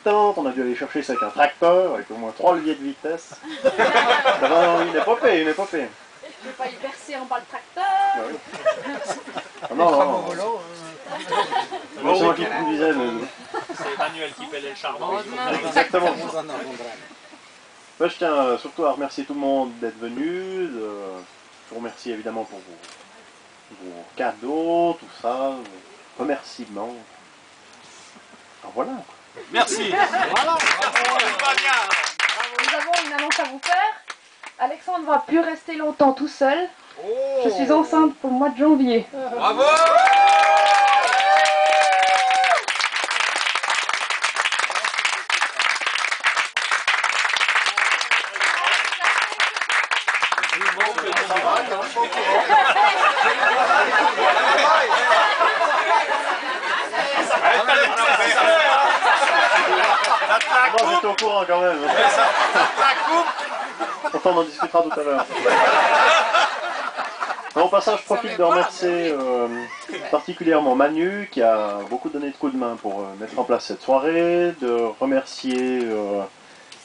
tente, on a dû aller chercher ça avec un tracteur, avec au moins 3 leviers de vitesse. Une épopée, une épopée. Je vais pas y percer en bas le tracteur. Ah, oui. Ah, non, non. C'est moi qui conduisais, mais... C'est Emmanuel qui pèle le charbon. Exactement. Moi, je tiens surtout à remercier tout le monde d'être venu. Je vous remercie évidemment pour vos cadeaux, tout ça, vos remerciements. Alors voilà. Merci. Voilà. Nous avons une annonce à vous faire. Alexandre ne va plus rester longtemps tout seul. Je suis enceinte pour le mois de janvier. Bravo. Bon, j'étais au courant quand même. Enfin, on en discutera tout à l'heure. Au passage, je profite de remercier particulièrement Manu qui a beaucoup donné de coups de main pour mettre en place cette soirée, de remercier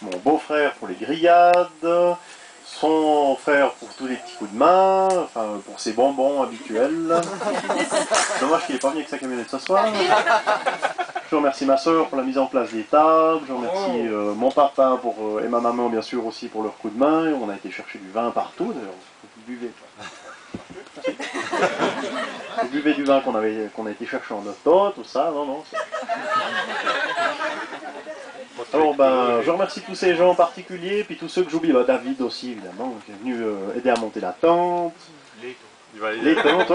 mon beau-frère pour les grillades, son frère pour tous les petits coups de main, enfin pour ses bonbons habituels. Dommage qu'il n'ait pas venu avec sa camionnette ce soir. Je remercie ma soeur pour la mise en place des tables, je remercie mon papa et ma maman bien sûr aussi pour leur coup de main. On a été chercher du vin partout, d'ailleurs, vous buvez. Vous buvez du vin qu'on a été chercher en auto, tout ça, non. Alors ben, je remercie tous ces gens en particulier, puis tous ceux que j'oublie, David aussi évidemment, qui est venu aider à monter la tente. Les tentes,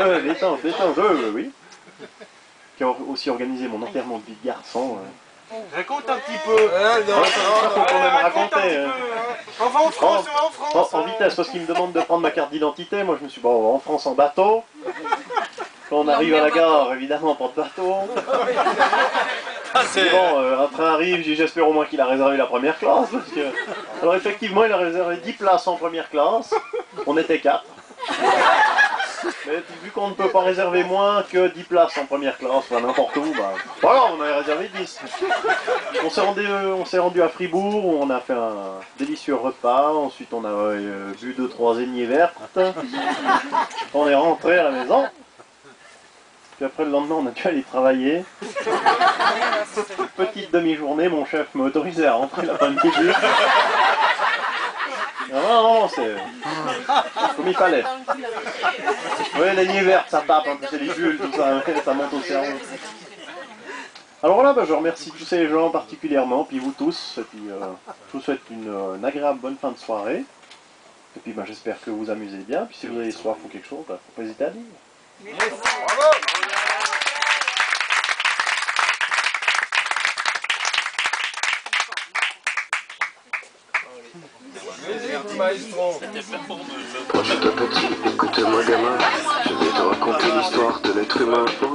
oui. Qui a aussi organisé mon enterrement de vie de garçon. Raconte un petit peu. Faut quand même raconter. On va en France, on va en France. En vitesse, parce qu'il me demande de prendre ma carte d'identité. Moi je me suis dit, bon, en France en bateau. Quand on arrive à la gare, évidemment, pas de bateau. Bon, un train arrive, j'espère au moins qu'il a réservé la première classe. Parce que... Alors effectivement, il a réservé 10 places en première classe. On était 4. Mais vu qu'on ne peut pas réserver moins que 10 places en première classe, enfin n'importe où, bah voilà, on avait réservé 10. On s'est rendu à Fribourg, où on a fait un délicieux repas, ensuite on a bu 2-3 aignées vertes, on est rentré à la maison, puis après le lendemain on a dû aller travailler. Petite demi-journée, mon chef m'a autorisé à rentrer la fin de figure. Non, c'est comme il fallait. Oui, l'aignée verte, ça tape, un peu c'est les bulles, tout ça, ça monte au cerveau. Alors voilà, je remercie tous ces gens particulièrement, puis vous tous, et puis je vous souhaite une agréable bonne fin de soirée. Et puis j'espère que vous amusez bien, puis si vous avez soif ou quelque chose, faut pas hésiter à dire. Bravo. Quand j'étais petit, écoute-moi gamin, je vais te raconter l'histoire de l'être humain.